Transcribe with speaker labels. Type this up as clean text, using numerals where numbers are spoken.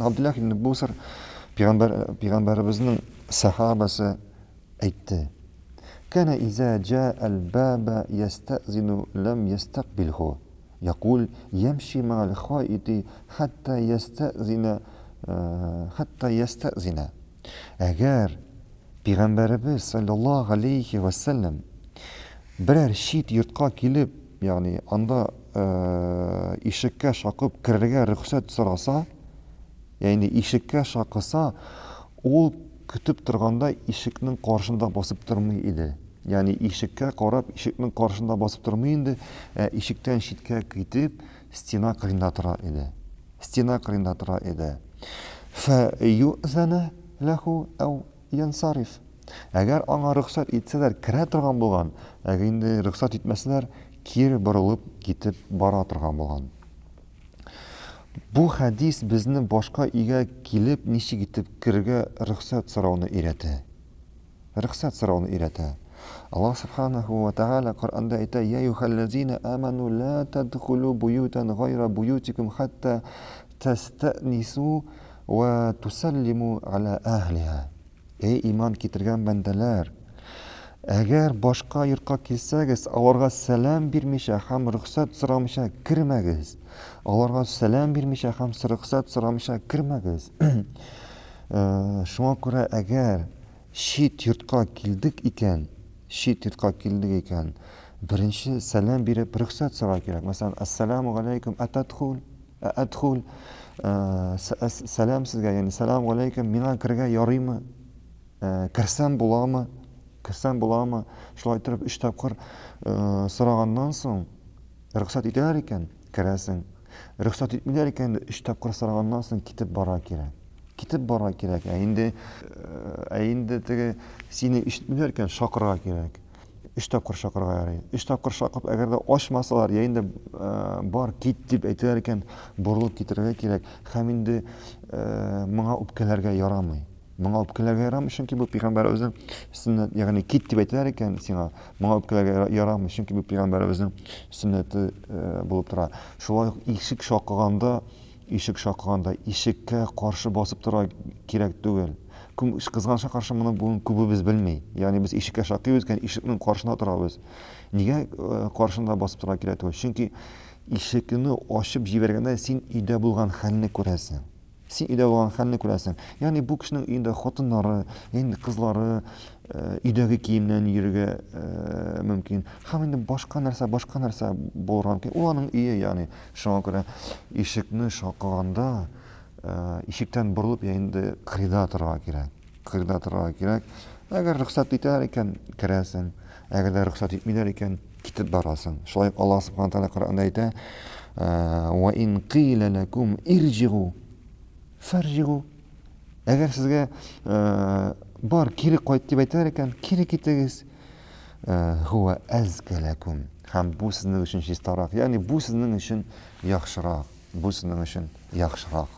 Speaker 1: Abdullah ibn Busr Peygamberimizin sahabası aytdı. Kana iza jaa al-baba yasta'zinu lam yastaqbilhu. يقول يمشي مع الخائط حتى يستأذن. Eğer Peygamberimiz sallallahu aleyhi ve sellem birer şit yurtqa kelib, yani anda ишеккә шакып керергә рөхсәт сораса, yani ишеккә шакыса, ул көтеп торганда ишекнең каршында басып тормый иде. Yani ишеккә карап, ишекнең каршында басып тормый инде, ишектән читкә китеп, стена кырында тора иде. Стена кырында тора иде. فَيُؤْذَنَ لَهُ أَوْ يَنْصَرِفْ. Әгәр аңа рөхсәт итсәләр, керә торган булган, әгәр инде рөхсәт итмәсәләр, кире борылып китеп бара торган булган. Бу хадис безне башка өйгә килеп, ничек итеп кирергә рөхсәт сорауны өйрәтә. Рөхсәт сорауны өйрәтә. Allah subhanahu wa ta'ala Qur'anda ayta: "Ya ayyuhallazina amanu la tadkhulu buyutan ghayra buyutikum hatta tasta'nisu wa tusallimu ala ahliha." Ey iman китерген бәндәләр, әгәр башка йортка килсәгез, аларга сәлам бирмичә һәм рөхсәт сорамыйча кирмәгез. Аларга сәлам бирмичә һәм рөхсәт сорамыйча кирмәгез. Шуңа күрә әгәр шит йортка килдек икән, беренче сәлам биреп рөхсәт сорау кирәк. Мәсәлән, ассаламу алейкум адхул. Сәлам сезгә, ягъни салам алейкум, миңа кирергә ярыймы? Кирсәм буламы? Шулай итеп 3 тапкыр сораганнан соң рөхсәт итәләр икән, керәсең. Рөхсәт итмиләр икән, 3 тапкыр сораганнан соң китеп бара кирәк. Инде теге сине ишетмиләр икән, шакырга кирәк. 3 тапкыр шакырга ярый. 3 тапкыр шакып, әгәр дә ачмасалар, я инде бар кит дип әйтәләр икән, борылып китәргә кирәк. Һәм инде моңа үпкәләргә ярамый. Чөнки бу Пәйгамбәребезнең сөннәт, ягъни кит дип әйтәләр икән сиңа, моңа үпкәләргә ярамый, чөнки бу Пәйгамбәребезнең сөннәте булып тора. Шулай ук ишек шакыганда, ишеккә каршы басып тора кирәк түгел. Кызганча каршы моны күбебез белми. Ягъни без ишеккә шакыйбыз икән, ишекнең каршына торабыз. Нигә каршында басып тора кирәк түгел? Чөнки ишекне ачып җибәргәндә син өйдә булган хәлне күрәсең. Ягъни бу кешенең өендә хатыннары, инде кызлары, өйдәге киемнән йөрергә мөмкин. Һәм инде башка нәрсә булган ки, ул аның өе, ягъни шуңа күрә ишекне шакыганда ишектән борылып, инде кырда торырга кирәк. Әгәр рөхсәт итәләр икән, керәсең. Әгәр дә рөхсәт итмиләр икән, китеп барасың. Шулай Аллаһ субханаһу ва тааля Коръәндә әйтә: "Ва ин қила лакум ирҗигу фарҗигу." Әгәр сезгә бар кире кайт дип әйтәләр икән, кире китегез. Хува азка лакум. Һәм бу сезнең өчен чистарак, ягъни бу сезнең өчен яхшырак.